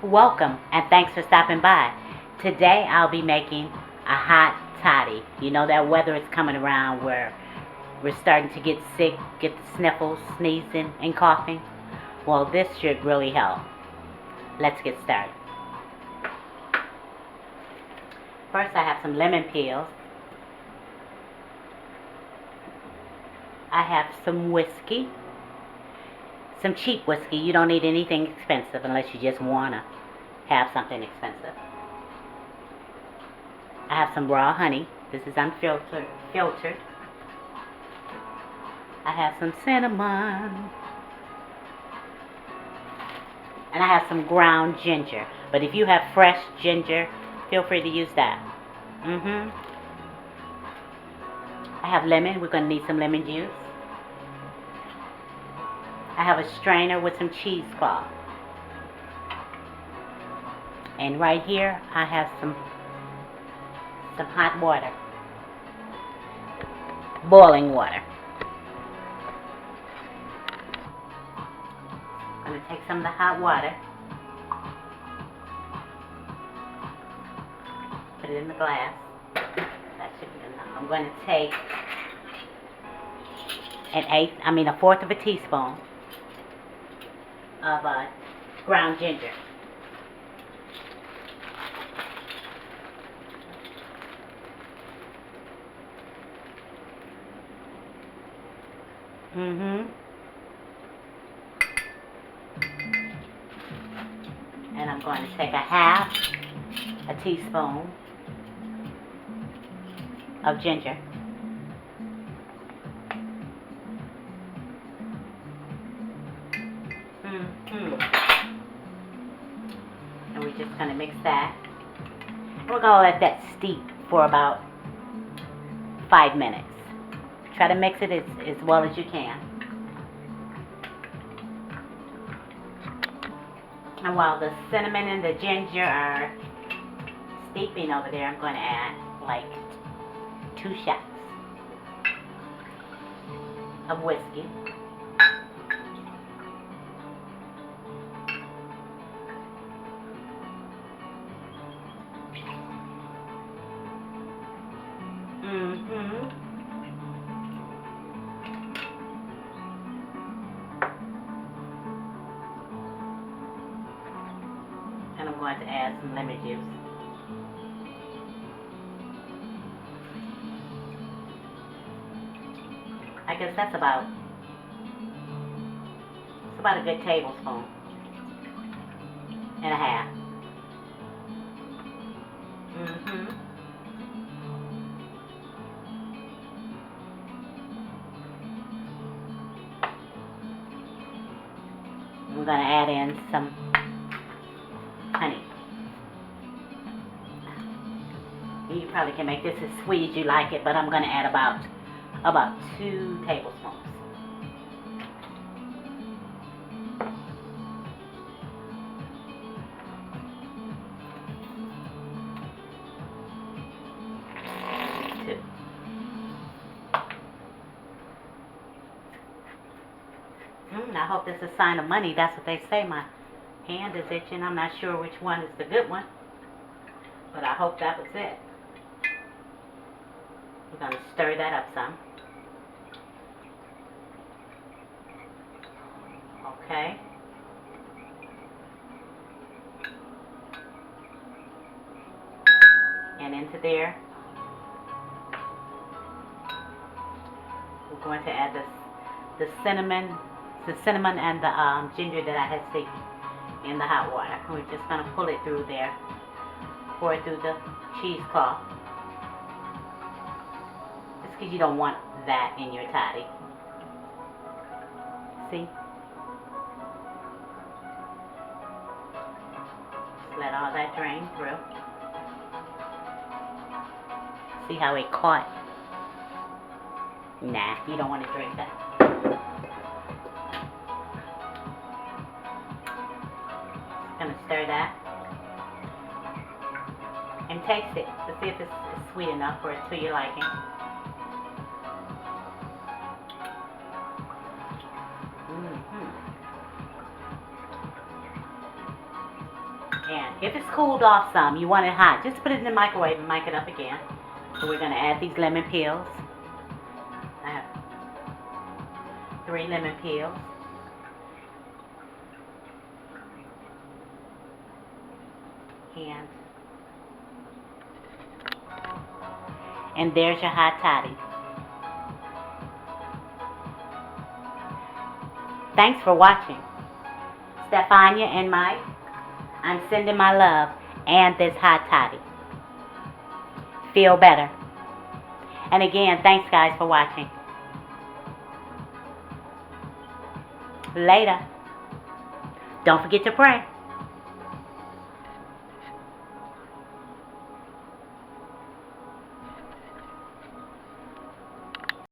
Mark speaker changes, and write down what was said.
Speaker 1: Welcome and thanks for stopping by. Today I'll be making a hot toddy. You know that weather is coming around where we're starting to get sick, get the sniffles, sneezing, and coughing. Well, this should really help. Let's get started. First, I have some lemon peels. I have some whiskey. Some cheap whiskey. You don't need anything expensive unless you just want to have something expensive. I have some raw honey. This is unfiltered. Filtered. I have some cinnamon. And I have some ground ginger. But if you have fresh ginger, feel free to use that. I have lemon. We're going to need some lemon juice. I have a strainer with some cheesecloth. And right here, I have some hot water. Boiling water. I'm going to take some of the hot water. Put it in the glass. That should be enough. I'm going to take a fourth of a teaspoon of ground ginger. And I'm going to take a teaspoon of ginger. And we're just going to mix that. We're going to let that steep for about 5 minutes. Try to mix it as well as you can. And while the cinnamon and the ginger are steeping over there, I'm going to add like 2 shots of whiskey. And I'm going to add some lemon juice. I guess that's about a good tablespoon and a half. We're going to add in some honey. You probably can make this as sweet as you like it, but I'm going to add about 2 tablespoons. I hope this is a sign of money. That's what they say. My hand is itching. I'm not sure which one is the good one, but I hope that was it. We're going to stir that up some. Okay. And into there, we're going to add the cinnamon and the ginger that I had steeped in the hot water. We're just going to pull it through there, pour it through the cheesecloth. Just because you don't want that in your toddy. See? Just let all that drain through. See how it caught? Nah, you don't want to drink that. Gonna stir that and taste it to see if it's sweet enough or to your liking. And if it's cooled off some, you want it hot, just put it in the microwave and mic it up again. So we're going to add these lemon peels. I have 3 lemon peels. And there's your hot toddy. Thanks for watching. Stephania and Mike, I'm sending my love and this hot toddy. Feel better. And again, thanks guys for watching. Later. Don't forget to pray.